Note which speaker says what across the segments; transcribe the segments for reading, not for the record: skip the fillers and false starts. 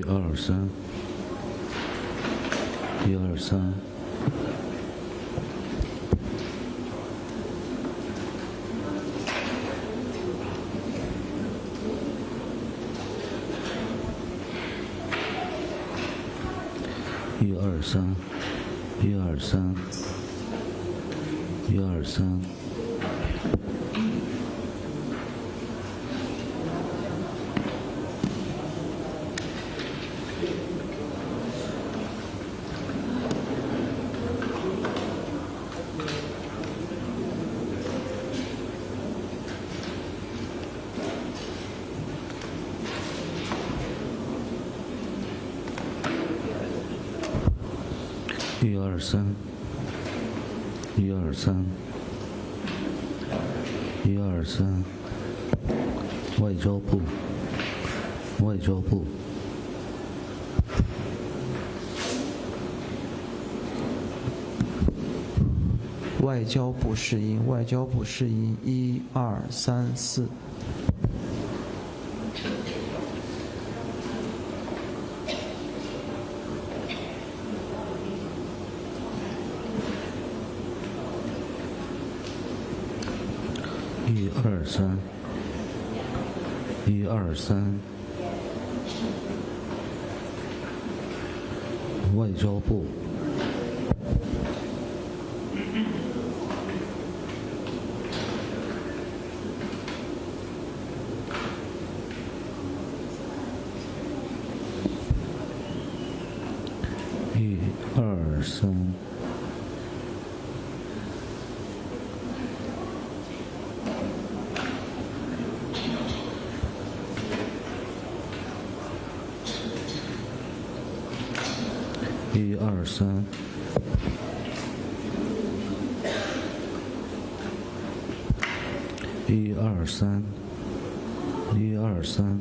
Speaker 1: 2、3，1、2、3。123，123，123，外交部，外交部。
Speaker 2: 外交部试音，外交部试音，1、2、3、4。
Speaker 1: 123，外交部。123。123，123，123，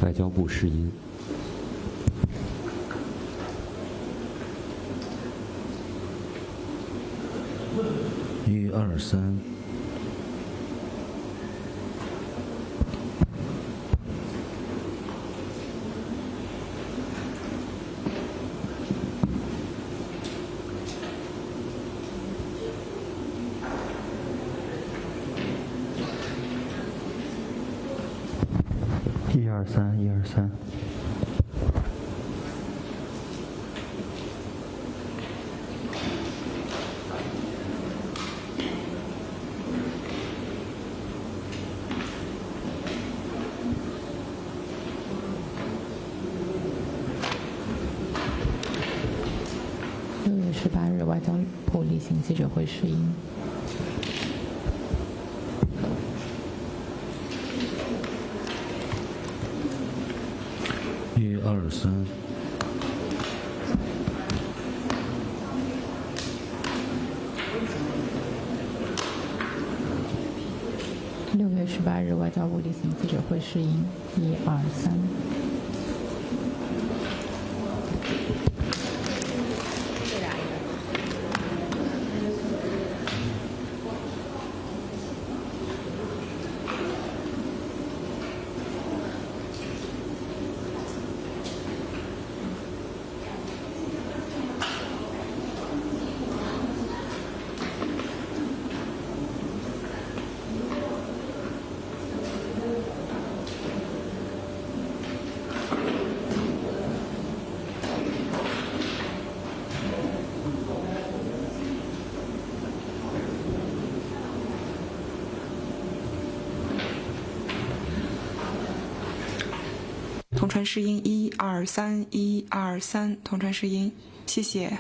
Speaker 1: 外交部试音。123。123，123。
Speaker 3: 18日，外交部例行记者会试音。
Speaker 1: 123。
Speaker 3: 6月18日，外交部例行记者会试音。123。
Speaker 4: 同传试音123，123，同传试音，谢谢。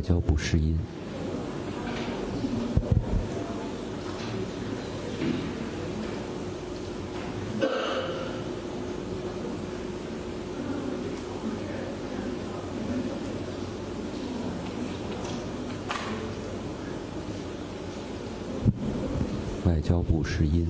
Speaker 1: 交部试音。外交部试音。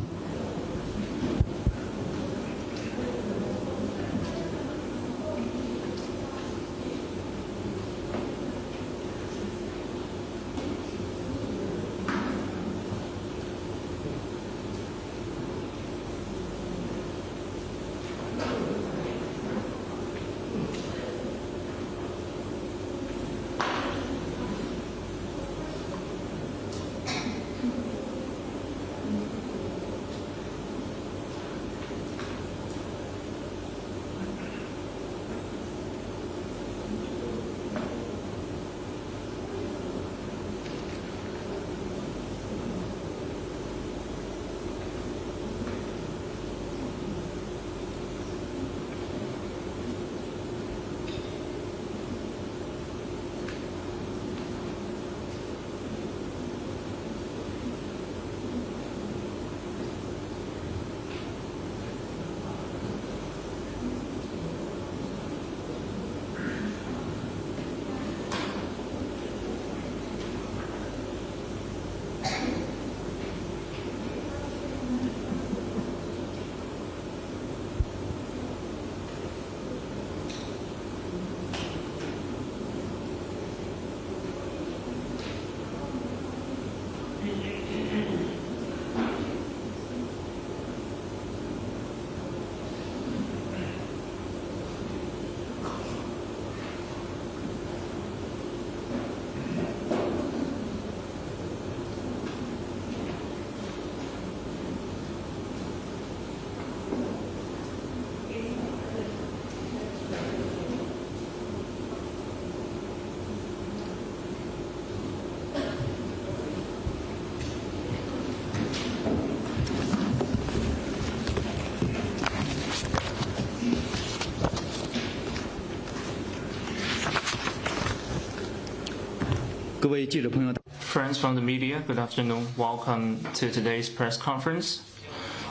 Speaker 5: Friends from the media, good afternoon. Welcome to today's press conference.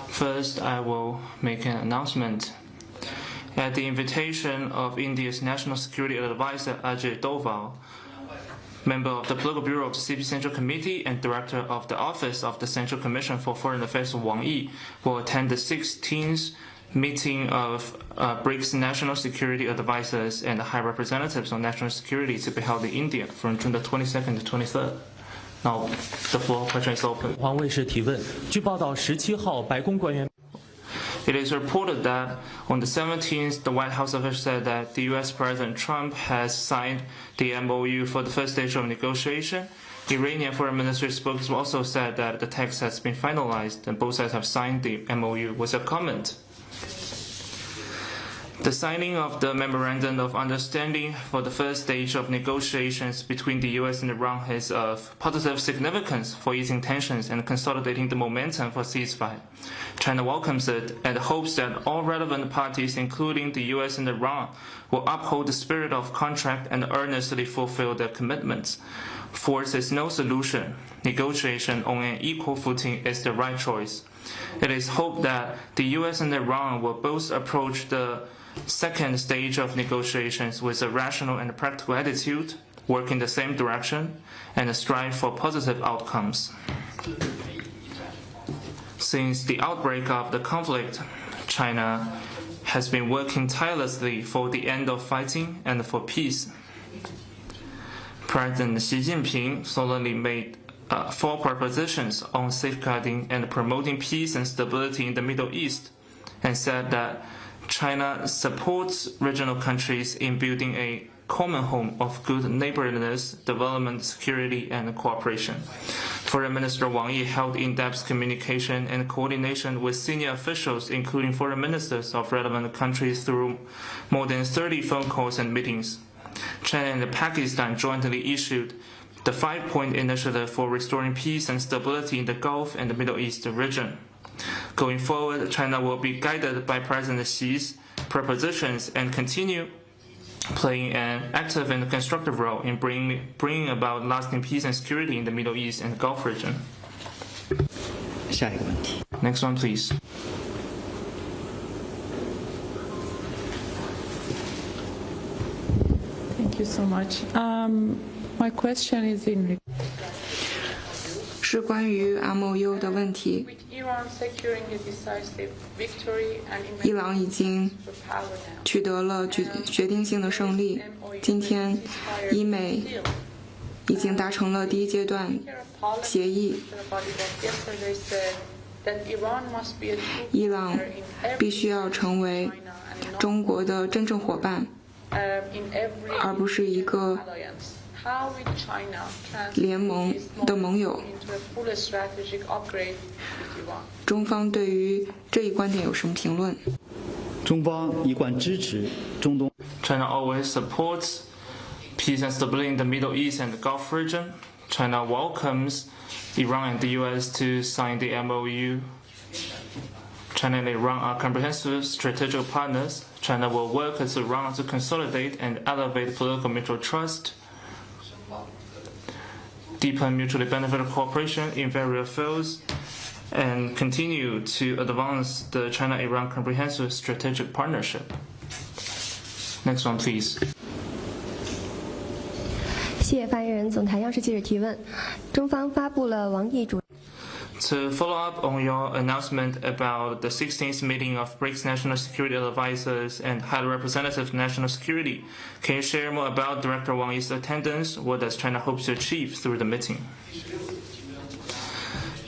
Speaker 5: First, I will make an announcement. At the invitation of India's National Security Advisor Ajay Doval, member of the Political Bureau of the CP Central Committee and Director of the Office of the Central Commission for Foreign Affairs Wang Yi will attend the 16th meeting of BRICS National Security Advisors and High Representatives on National Security to be held in India from June the 22nd to 23rd. Now, the floor question is open.
Speaker 6: 华卫视提问：据报道，17号白宫官员。
Speaker 5: It is reported that on the 17th, the White House official said that the U.S. President Trump has signed the MOU for the first stage of negotiation. Iranian Foreign Ministry spokesman also said that the text has been finalized and both sides have signed the MOU. Was a comment. The signing of the Memorandum of Understanding for the first stage of negotiations between the U.S. and Iran is of positive significance for easing tensions and consolidating the momentum for ceasefire. China welcomes it and hopes that all relevant parties, including the U.S. and Iran, will uphold the spirit of contract and earnestly fulfill their commitments. Force is no solution. Negotiation on an equal footing is the right choice. It is hoped that the U.S. and Iran will both approach the second stage of negotiations with a rational and practical attitude, work in the same direction, and strive for positive outcomes. Since the outbreak of the conflict, China has been working tirelessly for the end of fighting and for peace. President Xi Jinping solemnly made 4 propositions on safeguarding and promoting peace and stability in the Middle East, and said that China supports regional countries in building a common home of good neighborliness, development, security, and cooperation. Foreign Minister Wang Yi held in-depth communication and coordination with senior officials, including foreign ministers of relevant countries, through more than 30 phone calls and meetings. China and Pakistan jointly issued the 5-point initiative for restoring peace and stability in the Gulf and the Middle East region. Going forward, China will be guided by President Xi's propositions and continue playing an active and constructive role in bringing about lasting peace and security in the Middle East and Gulf region.
Speaker 7: 下一个问题。
Speaker 5: Next one, please.
Speaker 3: Thank you so much. My question is in
Speaker 4: 是关于 MOU 的问题。
Speaker 3: Iran securing a decisive victory and
Speaker 4: 伊朗已经取得了决定性的胜利。今天，伊美已经达成了第一阶段协议。伊朗必须要成为中国的真正伙伴，而不是一个联盟的盟友。中方对于这一观点有什么评论？
Speaker 7: 中方一贯支持中东。
Speaker 5: China always supports peace and stability in the Middle East and the Gulf region. China welcomes Iran and the US to sign the MOU. China and Iran are comprehensive strategic partners. China will work with Iran to consolidate and elevate political mutual trust, deepen mutually beneficial cooperation in various fields, and continue to advance the China-Iran comprehensive strategic partnership. Next one, please.
Speaker 8: 谢谢发言人。总台央视记者提问：中方发布了王毅主。
Speaker 5: To follow up on your announcement about the 16th meeting of BRICS National Security Advisors and High Representative National Security, can you share more about Director Wang Yi's attendance? What does China hope to achieve through the meeting?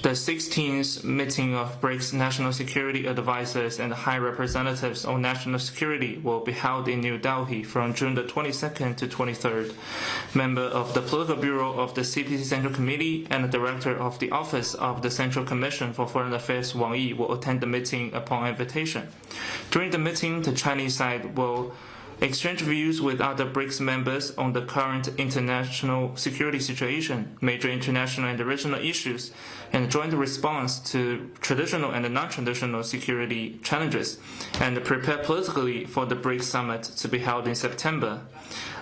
Speaker 5: The 16th meeting of BRICS National Security Advisors and High Representatives on National Security will be held in New Delhi from June the 22nd to 23rd. Member of the Political Bureau of the CPC Central Committee and the Director of the Office of the Central Commission for Foreign Affairs Wang Yi will attend the meeting upon invitation. During the meeting, the Chinese side will exchange views with other BRICS members on the current international security situation, major international and regional issues, and joint response to traditional and non-traditional security challenges, and prepare politically for the BRICS summit to be held in September.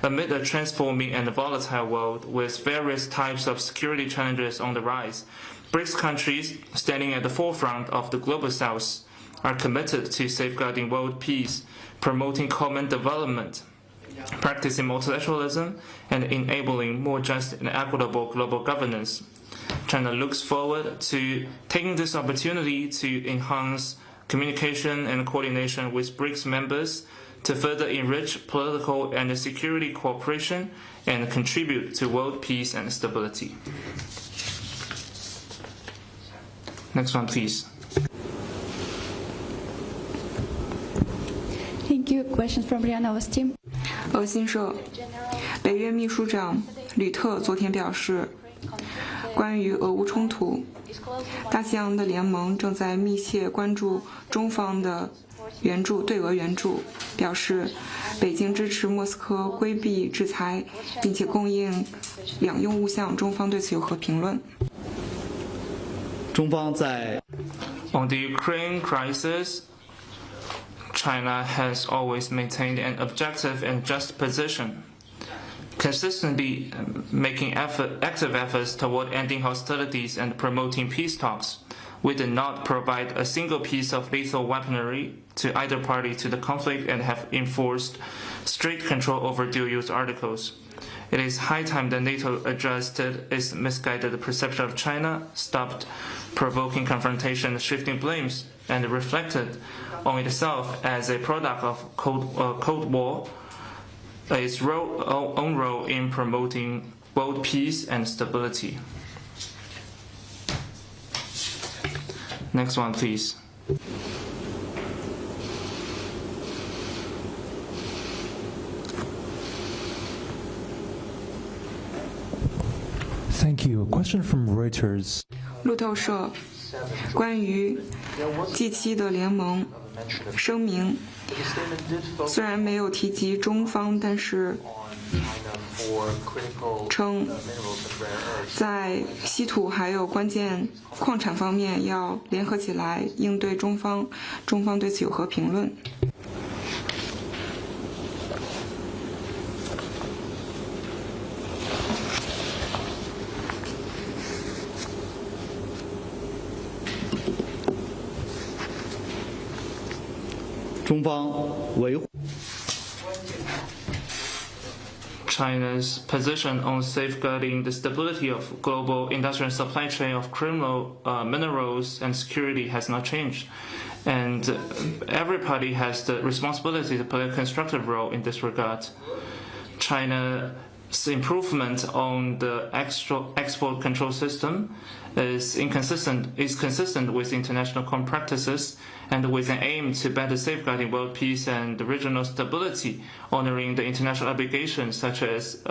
Speaker 5: Amid a transforming and volatile world with various types of security challenges on the rise, BRICS countries standing at the forefront of the global south are committed to safeguarding world peace, promoting common development, practicing multilateralism, and enabling more just and equitable global governance. China looks forward to taking this opportunity to enhance communication and coordination with BRICS members to further enrich political and security cooperation and contribute to world peace and stability. Next one, please.
Speaker 9: Thank you. Question from RIA Novosti.
Speaker 4: 俄新社，北约秘书长吕特昨天表示，关于俄乌冲突，大西洋的联盟正在密切关注中方的对俄援助，表示北京支持莫斯科规避制裁，并且供应两用物项，中方对此有何评论？
Speaker 7: 中方在
Speaker 5: On the Ukraine crisis, China has always maintained an objective and just position, consistently making active efforts toward ending hostilities and promoting peace talks. We did not provide a single piece of lethal weaponry to either party to the conflict and have enforced strict control over dual-use articles. It is high time that NATO adjusted its misguided perception of China, stopped provoking confrontation and shifting blames, and reflected on itself as a product of Cold War, its own role in promoting world peace and stability. Next one, please.
Speaker 10: Thank you. A question from Reuters.
Speaker 4: 路透社关于 G7 的联盟声明，虽然没有提及中方，但是称在稀土还有关键矿产方面要联合起来应对中方。中方对此有何评论
Speaker 7: 中方维护
Speaker 5: China's position on safeguarding the stability of global industrial supply chain of critical minerals and security has not changed. And every party has the responsibility to play a constructive role in this regard. China's improvement on the export control system is consistent with international common practices and with an aim to better safeguarding world peace and regional stability, honoring the international obligations such as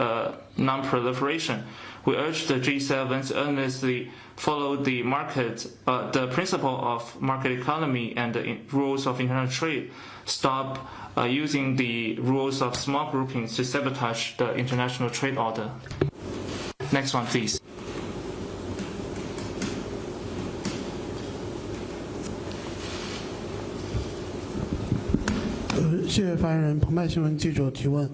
Speaker 5: non-proliferation. We urge the G7 to earnestly follow the principle of market economy and the rules of international trade. Stop using the rules of small groupings to sabotage the international trade order. Next one, please.
Speaker 11: 谢谢发言人。澎湃新闻记者提问：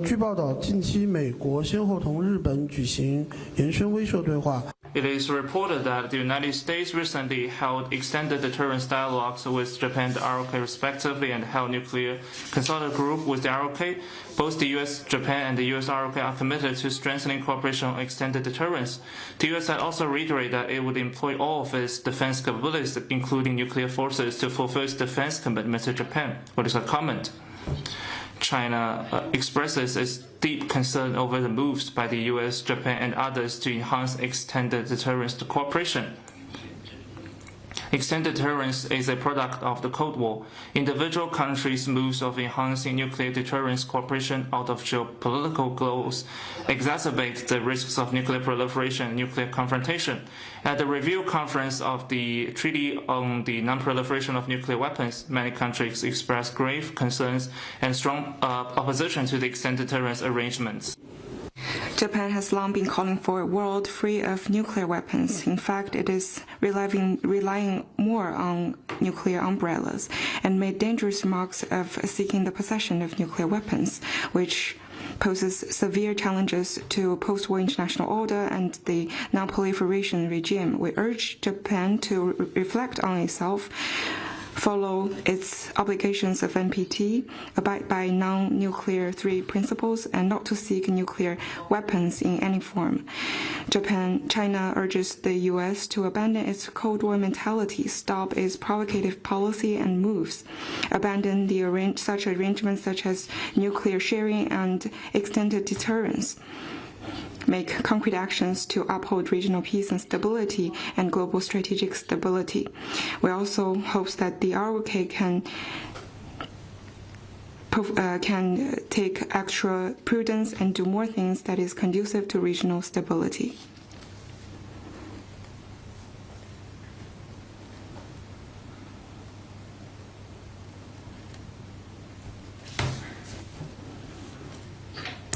Speaker 11: 据报道，近期美国先后同日本举行延伸威慑对话。
Speaker 5: It is reported that the United States recently held extended deterrence dialogues with Japan and the ROK respectively and held nuclear consultative group with the ROK. Both the US, Japan, and the US ROK are committed to strengthening cooperation on extended deterrence. The US had also reiterated that it would employ all of its defense capabilities, including nuclear forces, to fulfill its defense commitment to Japan. What is a comment? China expresses its deep concern over the moves by the US, Japan, and others to enhance extended deterrence cooperation. Extended deterrence is a product of the Cold War. Individual countries' moves of enhancing nuclear deterrence cooperation out of geopolitical goals exacerbate the risks of nuclear proliferation and nuclear confrontation. At the review conference of the Treaty on the Non-Proliferation of Nuclear Weapons, many countries expressed grave concerns and strong opposition to the extended deterrence arrangements.
Speaker 4: Japan has long been calling for a world free of nuclear weapons. In fact, it is relying more on nuclear umbrellas and made dangerous remarks of seeking the possession of nuclear weapons, which poses severe challenges to post-war international order and the non-proliferation regime. We urge Japan to reflect on itself, follow its obligations of NPT, abide by non-nuclear three principles, and not to seek nuclear weapons in any form. China urges the U.S. to abandon its Cold War mentality, stop its provocative policy and moves, abandon such arrangements such as nuclear sharing and extended deterrence, make concrete actions to uphold regional peace and stability and global strategic stability. We also hope that the ROK can take extra prudence and do more things that is conducive to regional stability.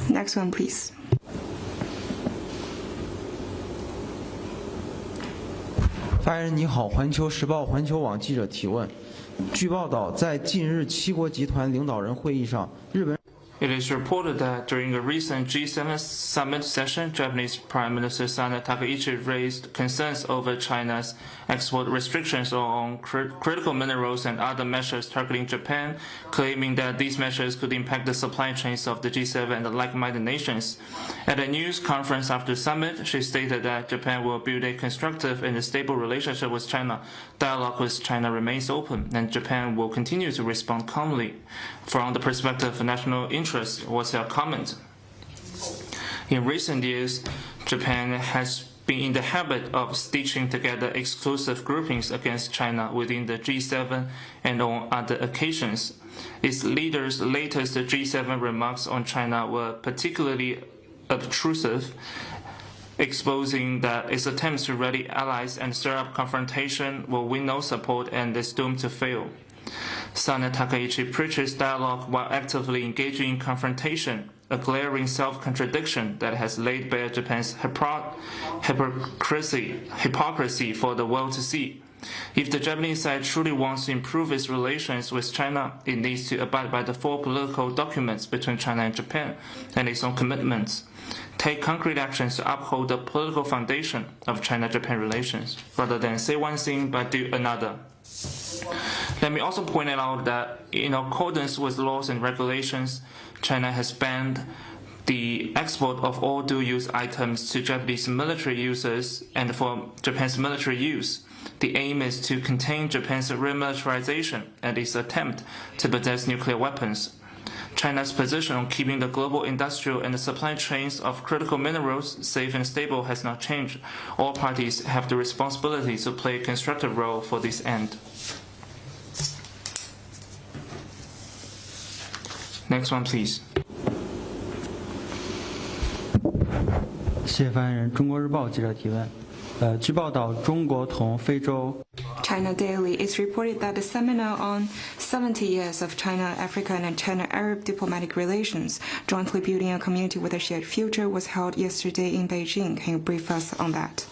Speaker 4: Next one, please.
Speaker 2: 发言人你好，环球时报环球网记者提问：据报道，在近日七国集团领导人会议上，日本
Speaker 5: It is reported that during a recent G7 summit session, Japanese Prime Minister Sana Takaichi raised concerns over China's export restrictions on critical minerals and other measures targeting Japan, claiming that these measures could impact the supply chains of the G7 and the like-minded nations. At a news conference after the summit, she stated that Japan will build a constructive and a stable relationship with China. Dialogue with China remains open, and Japan will continue to respond calmly. From the perspective of national interest, what's your comment? In recent years, Japan has been in the habit of stitching together exclusive groupings against China within the G7 and on other occasions. Its leaders' latest G7 remarks on China were particularly obtrusive, exposing that its attempts to rally allies and stir up confrontation will win no support and is doomed to fail. Sana Takaichi preaches dialogue while actively engaging in confrontation, a glaring self-contradiction that has laid bare Japan's hypocrisy for the world to see. If the Japanese side truly wants to improve its relations with China, it needs to abide by the four political documents between China and Japan and its own commitments. Take concrete actions to uphold the political foundation of China-Japan relations, rather than say one thing but do another. Let me also point out that in accordance with laws and regulations, China has banned the export of all dual-use items to Japanese military users and for Japan's military use. The aim is to contain Japan's remilitarization and its attempt to possess nuclear weapons. China's position on keeping the global industrial and supply chains of critical minerals safe and stable has not changed. All parties have the responsibility to play a constructive role for this end. Next one, please.
Speaker 12: 谢谢发言人。中国日报记者提问。据报道，中国同非洲。
Speaker 4: China Daily, it's reported that the seminar on 70 years of China, Africa, and China-Arab diplomatic relations, jointly building a community with a shared future, was held yesterday in Beijing. Can you brief us on that?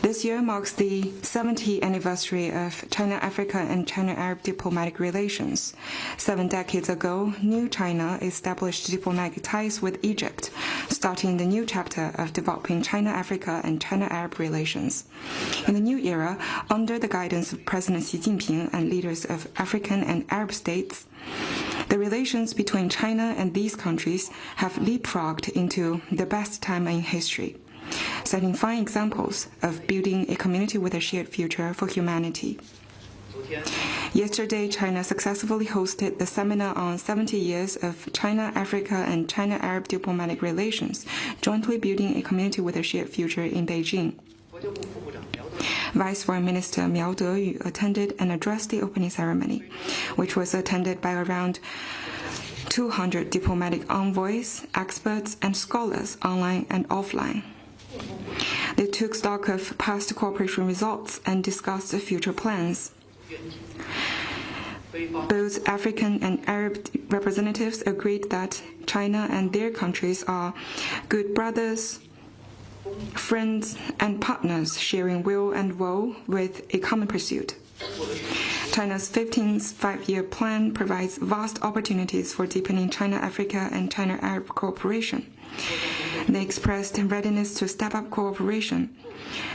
Speaker 4: This year marks the 70th anniversary of China, Africa, and China-Arab diplomatic relations. 7 decades ago, New China established diplomatic ties with Egypt, starting the new chapter of developing China, Africa, and China-Arab relations. In the new era, under the guidance of President Xi Jinping and leaders of African and Arab states, the relations between China and these countries have leapfrogged into the best time in history, setting fine examples of building a community with a shared future for humanity. Yesterday, China successfully hosted the seminar on 70 years of China, Africa, and China-Arab diplomatic relations, jointly building a community with a shared future in Beijing. Vice Foreign Minister Miao Deyu attended and addressed the opening ceremony, which was attended by around 200 diplomatic envoys, experts, and scholars online and offline. They took stock of past cooperation results and discussed future plans. Both African and Arab representatives agreed that China and their countries are good brothers, friends, and partners sharing will and woe with a common pursuit. China's 15th five-year plan provides vast opportunities for deepening China-Africa and China-Arab cooperation. They expressed readiness to step up cooperation,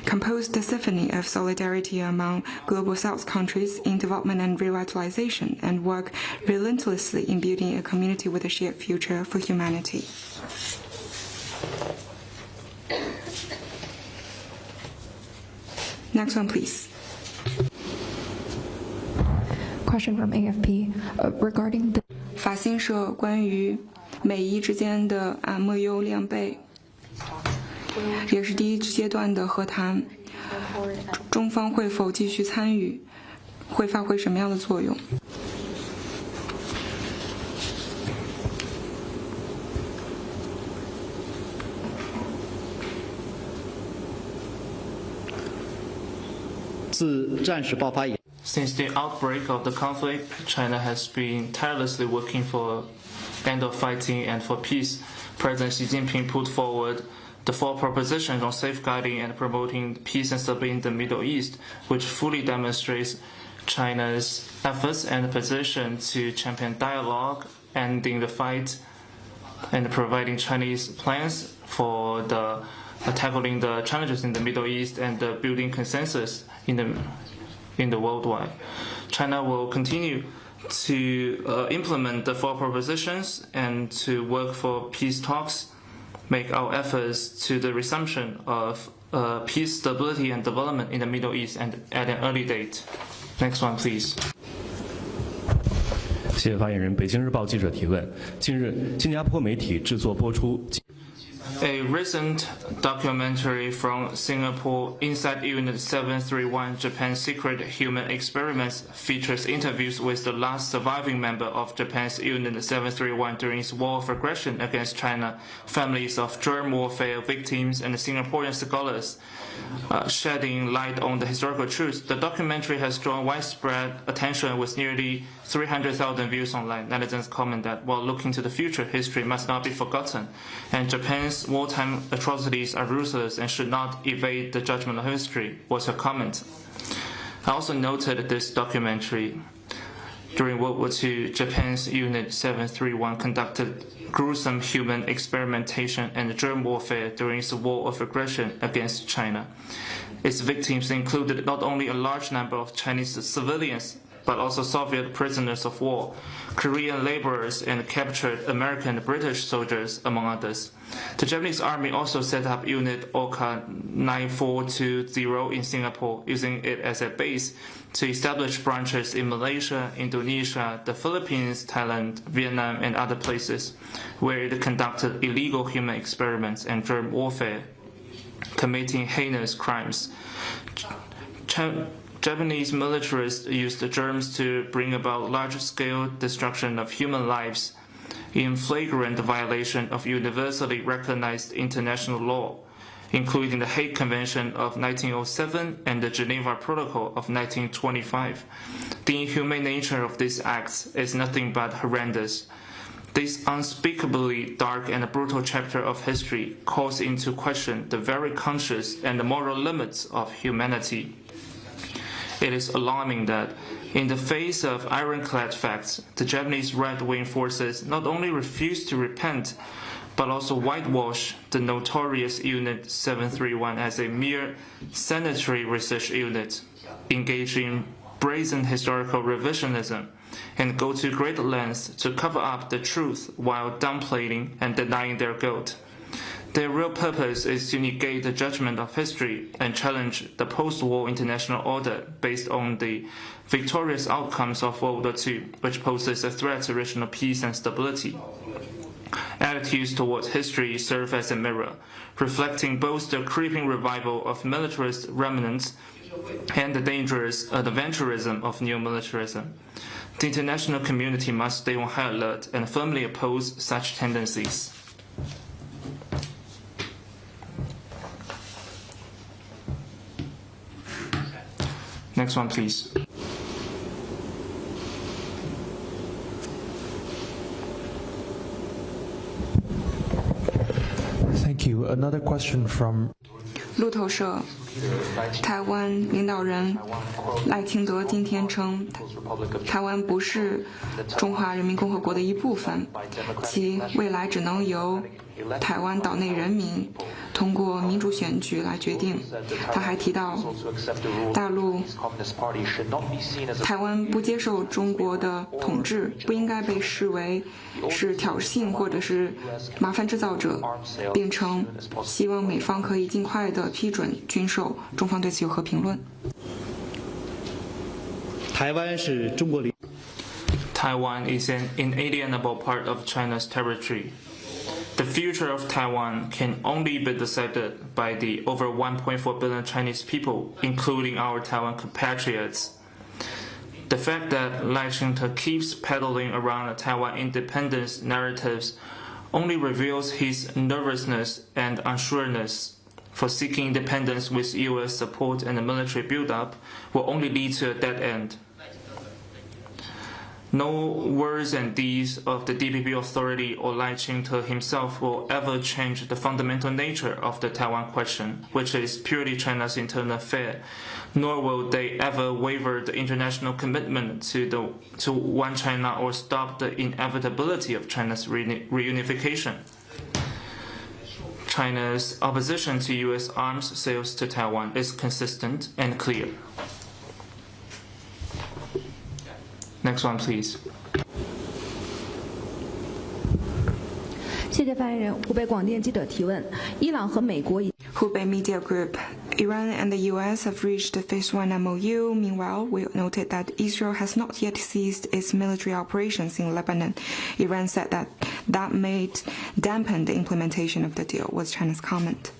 Speaker 4: compose the symphony of solidarity among Global South countries in development and revitalization, and work relentlessly in building a community with a shared future for humanity. Next one, please.
Speaker 9: Question from AFP regarding the
Speaker 4: 法新社关于美伊之间的莫优两倍，也是第一阶段的和谈，中方会否继续参与？会发挥什么样的作用？
Speaker 7: 自战事爆发以
Speaker 5: Since the outbreak of the conflict, China has been tirelessly working for end of fighting and for peace. President Xi Jinping put forward the 4 propositions on safeguarding and promoting peace and stability in the Middle East, which fully demonstrates China's efforts and position to champion dialogue, ending the fight, and providing Chinese plans for tackling the challenges in the Middle East and building consensus in the worldwide. China will continue to implement the 4 propositions and to work for peace talks, make our efforts to the resumption of peace, stability, and development in the Middle East and at an early date. Next one, please.
Speaker 6: 谢谢发言人。北京日报记者提问：近日，新加坡媒体制作播出。
Speaker 5: A recent documentary from Singapore, Inside Unit 731, Japan's Secret Human Experiments, features interviews with the last surviving member of Japan's Unit 731 during its war of aggression against China, families of germ warfare victims, and Singaporean scholars, shedding light on the historical truths. The documentary has drawn widespread attention with nearly 300,000 views online. Netizens comment that while looking to the future, history must not be forgotten, and Japan's wartime atrocities are ruthless and should not evade the judgment of history, was her comment. I also noted this documentary. During World War II, Japan's Unit 731 conducted gruesome human experimentation and germ warfare during its war of aggression against China. Its victims included not only a large number of Chinese civilians, but also Soviet prisoners of war, Korean laborers, and captured American and British soldiers, among others. The Japanese army also set up Unit Orca 9420 in Singapore, using it as a base to establish branches in Malaysia, Indonesia, the Philippines, Thailand, Vietnam, and other places, where it conducted illegal human experiments and germ warfare, committing heinous crimes. Japanese militarists used the germs to bring about large-scale destruction of human lives in flagrant violation of universally recognized international law, including the Hague Convention of 1907 and the Geneva Protocol of 1925. The inhumane nature of these acts is nothing but horrendous. This unspeakably dark and brutal chapter of history calls into question the very conscious and moral limits of humanity. It is alarming that, in the face of ironclad facts, the Japanese right-wing forces not only refuse to repent, but also whitewash the notorious Unit 731 as a mere sanitary research unit, engage in brazen historical revisionism, and go to great lengths to cover up the truth while downplaying and denying their guilt. Their real purpose is to negate the judgment of history and challenge the post-war international order based on the victorious outcomes of World War II, which poses a threat to regional peace and stability. Attitudes towards history serve as a mirror, reflecting both the creeping revival of militarist remnants and the dangerous adventurism of neo-militarism. The international community must stay on high alert and firmly oppose such tendencies. Next one, please.
Speaker 10: Thank you. Another question from
Speaker 4: 路透社，台湾领导人赖清德今天称，台湾不是中华人民共和国的一部分，其未来只能由台湾岛内人民通过民主选举来决定。他还提到，台湾不接受中国的统治，不应该被视为是挑衅或者是麻烦制造者，并称希望美方可以尽快的批准军售。中方对此有何评论？
Speaker 7: 台湾是中国领。
Speaker 5: Taiwan is an inalienable part of China's territory. The future of Taiwan can only be decided by the over 1.4 billion Chinese people, including our Taiwan compatriots. The fact that Lai Ching-te keeps peddling around the Taiwan independence narratives only reveals his nervousness and unsureness. For seeking independence with U.S. support and a military build-up will only lead to a dead end. No words and deeds of the DPP authority or Lai Ching-te himself will ever change the fundamental nature of the Taiwan question, which is purely China's internal affair, nor will they ever waver the international commitment to one China or stop the inevitability of China's reunification. China's opposition to U.S. arms sales to Taiwan is consistent and clear. Next one, please.
Speaker 13: 谢谢发言人。湖北广电记者提问：伊朗和美国
Speaker 4: Hubei Media Group. Iran and the U.S. have reached the Phase 1 MOU. Meanwhile, we noted that Israel has not yet ceased its military operations in Lebanon. Iran said that may dampen the implementation of the deal, was China's comment.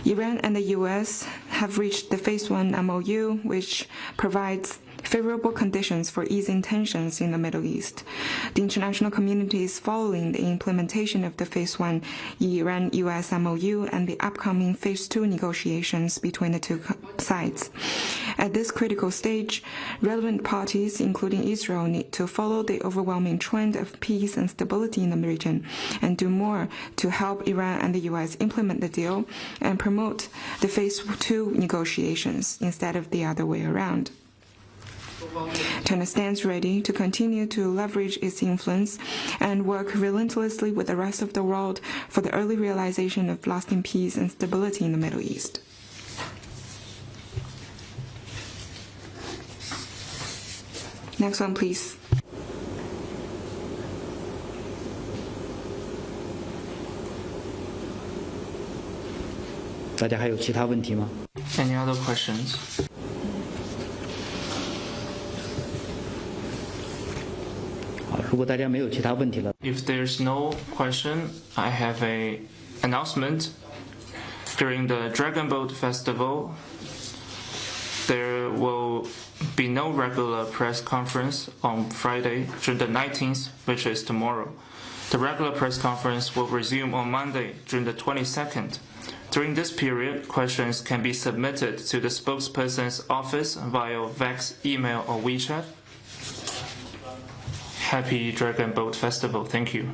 Speaker 4: Iran and the U.S. have reached the Phase 1 MOU, which provides favorable conditions for easing tensions in the Middle East. The international community is following the implementation of the Phase 1 Iran-US MOU and the upcoming Phase 2 negotiations between the two sides. At this critical stage, relevant parties, including Israel, need to follow the overwhelming trend of peace and stability in the region and do more to help Iran and the U.S. implement the deal and promote the Phase 2 negotiations instead of the other way around. China stands ready to continue to leverage its influence and work relentlessly with the rest of the world for the early realization of lasting peace and stability in the Middle East. Next one, please.
Speaker 7: 大家还有其他问题吗？
Speaker 5: Any other questions?
Speaker 7: 好，如果大家没有其他问题了
Speaker 5: If there's no question, I have a announcement. During the Dragon Boat Festival, there will be no regular press conference on Friday, June the 19th, which is tomorrow. The regular press conference will resume on Monday, June the 22nd. During this period, questions can be submitted to the spokesperson's office via VERTEX, email, or WeChat. Happy Dragon Boat Festival. Thank you.